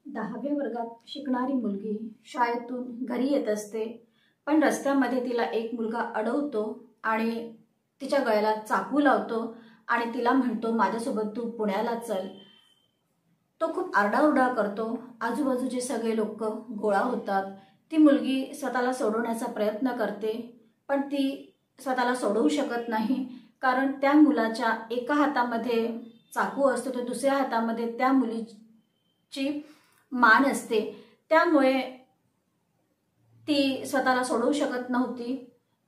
10व्या वर्गात शिकणारी मुलगी शाळेतून घरी येत असते, पण रस्त्यामध्ये तिला एक मुलगा अडवतो आणि तिच्या गळ्याला चाकू लावतो आणि तिला म्हणतो, माझ्यासोबत तू पुण्याला चल. तो खूप आरडाओरडा करतो. आजूबाजूचे सगळे लोक गोळा होतात. ती मुलगी स्वतःला सोडवण्याचा प्रयत्न करते, पण ती स्वतःला सोडवू शकत नाही, कारण त्या मुलाच्या एका हातामध्ये चाकू असतो, तर दुसऱ्या हातामध्ये त्या मुलीची मान असते. त्यामुळे ती स्वतःला सोडवू शकत नव्हती.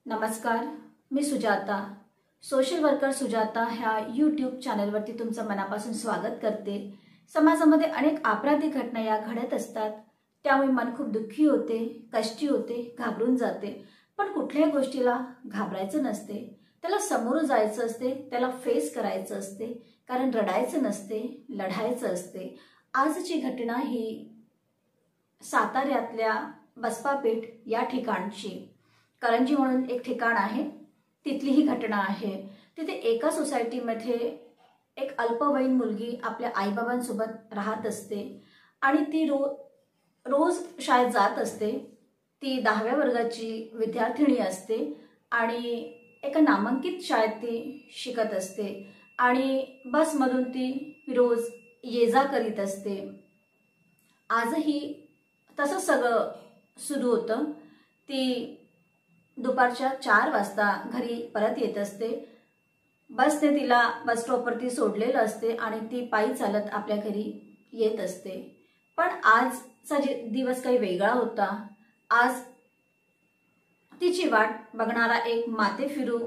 नमस्कार, मी सुजाता, सोशल वर्कर सुजाता ह्या यूट्यूब चॅनलवरती तुमचं मनापासून स्वागत करते. समाजामध्ये अनेक आपराधिक घटना या घडत असतात, त्यामुळे मन खूप दुःखी होते, कष्टी होते, घाबरून जाते. पण कुठल्याही गोष्टीला घाबरायचं नसते, त्याला समोर जायचं असते, त्याला फेस करायचं असते, कारण रडायचं नसते, लढायचं असते. आजची घटना ही साताऱ्यातल्या बसपापेठ या ठिकाणची, करंजी म्हणून एक ठिकाण आहे, तिथली ही घटना आहे. तिथे एका सोसायटीमध्ये एक अल्पवयीन मुलगी आपल्या आईबाबांसोबत राहत असते आणि ती रोज शाळेत जात असते. ती 10व्या वर्गाची विद्यार्थिनी असते आणि एका नामांकित शाळेत ती शिकत असते आणि बसमधून ती रोज ये जा करीत असते. आजही तसंच सगळं सुरू होतं. ती दुपारच्या 4 वाजता घरी परत येत असते. बसने तिला बस स्टॉपवरती सोडलेलं असते आणि ती पायी चालत आपल्या घरी येत असते. पण आजचा दिवस काही वेगळा होता. आज तिची वाट बघणारा एक माथेफिरू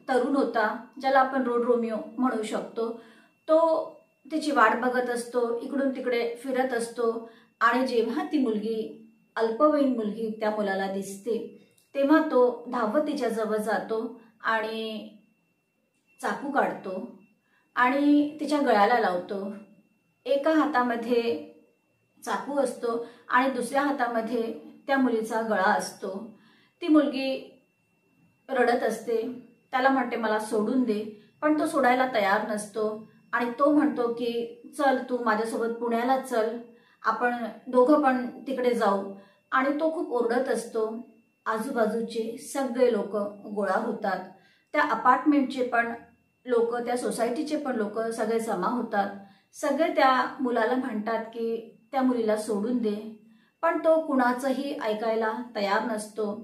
तरुण होता, ज्याला आपण रोड रोमिओ म्हणू शकतो. तो तिची वाट बघत असतो, इकडून तिकडे फिरत असतो आणि जेव्हा ती मुलगी, अल्पवयीन मुलगी त्या मुलाला दिसते, तेव्हा तो धावत तिच्या जवळ जातो आणि चाकू काढतो आणि तिच्या गळ्याला लावतो. एका हातामध्ये चाकू असतो आणि दुसऱ्या हातामध्ये त्या मुलीचा गळा असतो. ती मुलगी रडत असते, त्याला म्हणते मला सोडून दे, पण तो सोडायला तयार नसतो आणि तो म्हणतो की चल तू माझ्यासोबत पुण्याला चल, आपण दोघं पण तिकडे जाऊ. आणि तो खूप ओरडत असतो. आजूबाजूचे सगळे लोक गोळा होतात. त्या अपार्टमेंटचे पण लोक, त्या सोसायटीचे पण लोक सगळे जमा होतात. सगळे त्या मुलाला म्हणतात की त्या मुलीला सोडून दे, पण तो कुणाचंही ऐकायला तयार नसतो.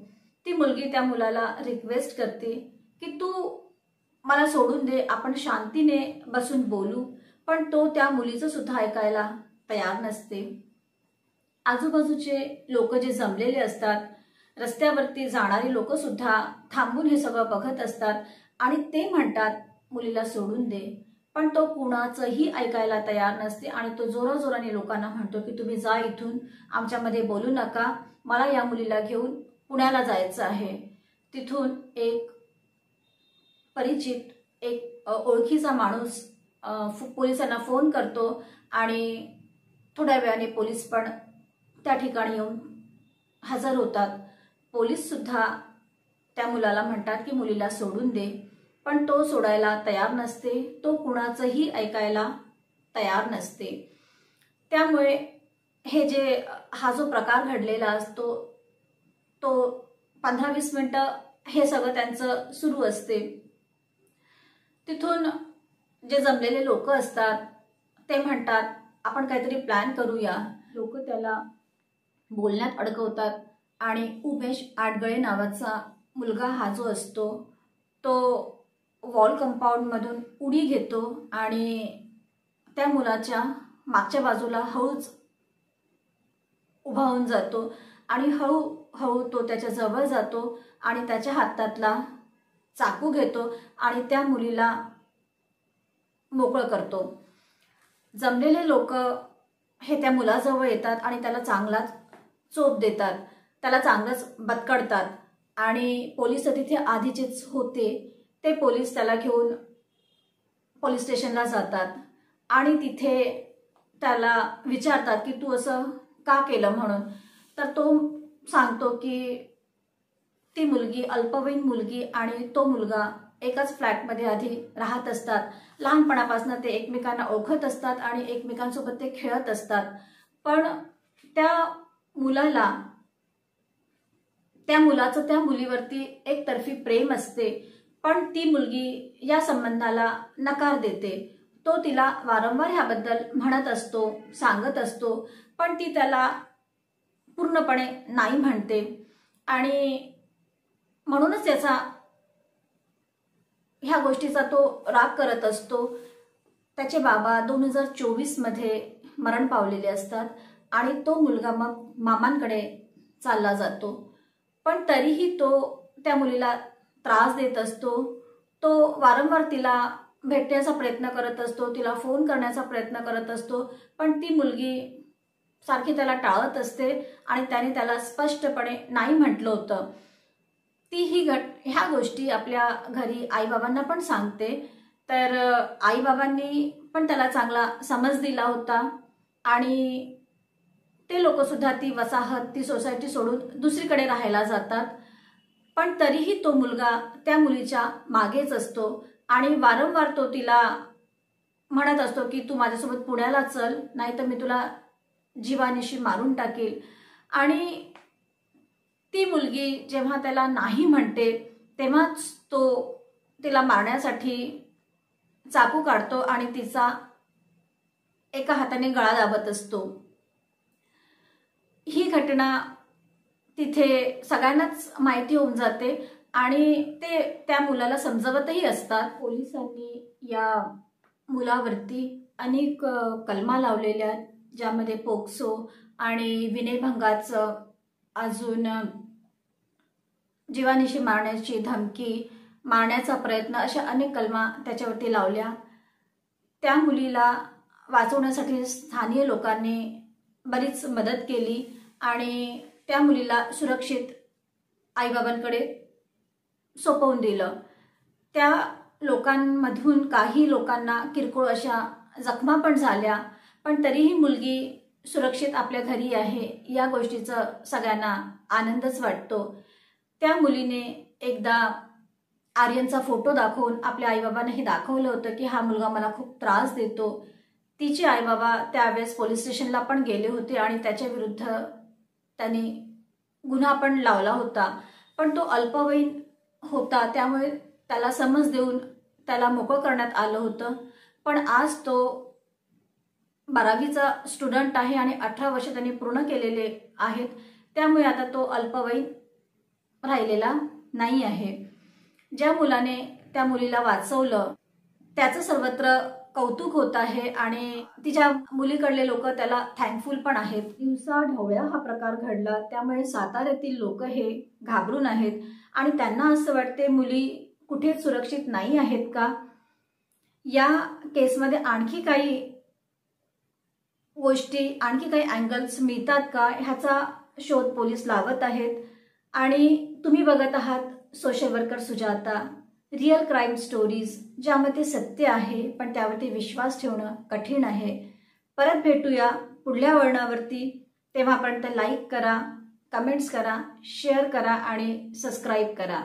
ती मुलगी त्या मुलाला रिक्वेस्ट करते की तू मला सोडून दे, आपण शांतीने बसून बोलू, पण तो त्या मुलीचं सुद्धा ऐकायला तयार नसते. आजूबाजूचे लोक जे जमलेले असतात, रस्त्यावरती जाणारी लोक सुद्धा थांबून हे सगळं बघत असतात आणि ते म्हणतात मुलीला सोडून दे, पण तो कुणाचंही ऐकायला तयार नसते आणि तो जोराजोराने लोकांना म्हणतो की तुम्ही जा इथून, आमच्यामध्ये बोलू नका, मला या मुलीला घेऊन पुण्याला जायचं आहे. तिथून एक परिचित, एक ओळखीचा माणूस पोलिसांना फोन करतो आणि थोड्या वेळाने पोलीस पण त्या ठिकाणी येऊन हजर होतात. पोलीस सुद्धा त्या मुलाला म्हणतात की मुलीला सोडून दे, पण तो सोडायला तयार नसते, तो कुणाचंही ऐकायला तयार नसते. त्यामुळे हा जो प्रकार घडलेला असतो, तो 15-20 मिनिटं हे सगळं त्यांचं सुरू असते. तिथून जे जमलेले लोक असतात ते म्हणतात आपण काहीतरी प्लॅन करूया. लोक त्याला बोलण्यात अडकवतात आणि उमेश आडगळे नावाचा मुलगा हा जो असतो, तो वॉल कंपाऊंडमधून उडी घेतो आणि त्या मुलाच्या मागच्या बाजूला हळूच उभा होऊन जातो आणि हळूहळू तो त्याच्या जवळ जातो आणि त्याच्या हातातला चाकू घेतो आणि त्या मुलीला मोकळं करतो. जमलेले लोक हे त्या मुलाजवळ येतात आणि त्याला चांगलाच चोप देतात, त्याला चांगलंच बदकडतात आणि पोलीस तिथे आधीचेच होते. ते पोलीस त्याला घेऊन पोलीस स्टेशनला जातात आणि तिथे त्याला विचारतात की तू असं का केलं म्हणून. तर तो सांगतो की ती मुलगी, अल्पवयीन मुलगी आणि तो मुलगा एकाच फ्लॅटमध्ये आधी राहत असतात. लहानपणापासून ते एकमेकांना ओळखत असतात आणि एकमेकांसोबत ते खेळत असतात. पण त्या मुलाचं त्या मुलीवरती एकतर्फी प्रेम असते, पण ती मुलगी या संबंधाला नकार देते. तो तिला वारंवार ह्याबद्दल म्हणत असतो, सांगत असतो, पण ती त्याला पूर्णपणे नाही म्हणते आणि म्हणूनच ह्या गोष्टीचा तो राग करत असतो. त्याचे बाबा 2024 मध्ये मरण पावलेले असतात आणि तो मुलगा मग मामांकडे चालला जातो. पण तरीही तो त्या मुलीला त्रास देत असतो. तो वारंवार तिला भेटण्याचा प्रयत्न करत असतो, तिला फोन करण्याचा प्रयत्न करत असतो, पण ती मुलगी सारखी त्याला टाळत असते आणि त्याने त्याला स्पष्टपणे नाही म्हटलं होतं. ह्या गोष्टी आपल्या घरी आईबाबांना पण सांगते. तर आईबाबांनी पण त्याला चांगला समज दिला होता आणि ते लोक सुद्धा ती वसाहत, ती सोसायटी सोडून दुसरीकडे राहायला जातात. पण तरीही तो मुलगा त्या मुलीच्या मागेच असतो आणि वारंवार तो तिला म्हणत असतो की तू माझ्यासोबत पुण्याला चल, नाहीतर मी तुला जीवानिशी मारून टाकेल. आणि ती मुलगी जेव्हा त्याला नाही म्हणते तेव्हाच तो तिला मारण्यासाठी चाकू काढतो आणि तिचा एका हाताने गळा दाबत असतो. ही घटना तिथे सगळ्यांनाच माहिती होऊन जाते आणि ते त्या मुलाला समजवतही असतात. पोलिसांनी या मुलावरती अनेक कलमा लावलेल्या, ज्यामध्ये पोक्सो आणि विनयभंगाचं, अजून जीवानिशी मारण्याची धमकी, मारण्याचा प्रयत्न, अशा अनेक कलमा त्याच्यावरती लावल्या. त्या मुलीला वाचवण्यासाठी स्थानिक लोकांनी बरीच मदत केली आणि त्या मुलीला सुरक्षित आईबाबांकडे सोपवून दिलं. त्या लोकांमधून काही लोकांना किरकोळ अशा जखमा पण झाल्या, पण तरीही मुलगी सुरक्षित आपल्या घरी आहे, या गोष्टीचा सगळ्यांना आनंदच वाटतो. त्या मुलीने एकदा आर्यनचा फोटो दाखवून आपल्या आईबाबांना हे दाखवलं होतं की हा मुलगा मला खूप त्रास देतो. तिचे आईबाबा त्यावेळेस पोलीस स्टेशनला पण गेले होते आणि त्याच्या विरुद्ध त्यांनी गुन्हा पण लावला होता. पण तो अल्पवयीन होता, त्यामुळे त्याला समज देऊन त्याला मोकळं करण्यात आलं होतं. पण आज तो 12वीचा स्टुडंट आहे आणि 18 वर्ष त्यांनी पूर्ण केलेले आहेत, त्यामुळे आता तो अल्पवयीन राहिलेला नाही आहे. ज्या मुलाने त्या मुलीला वाचवलं त्याचं सर्वत्र कौतुक होत आहे आणि तिच्या मुलीकडले लोक त्याला थँकफुल पण आहेत. दिवसाढवळ्या हा प्रकार घडला, त्यामुळे साताऱ्यातील लोक हे घाबरून आहेत आणि त्यांना असं वाटते मुली कुठेच सुरक्षित नाही आहेत का. या केसमध्ये आणखी काही गोष्टी, आणखी काही अँगल्स मिळतात का, ह्याचा शोध पोलीस लावत आहेत. आणि तुम्ही बघत आहात social worker Sujata, real crime stories, ज्यामध्ये सत्य आहे पण त्यावरती विश्वास ठेवणं कठीण आहे. परत भेटूया पुढल्या वळणावरती. तेव्हापर्यंत लाईक करा, कमेंट्स करा, शेअर करा आणि सबस्क्राईब करा.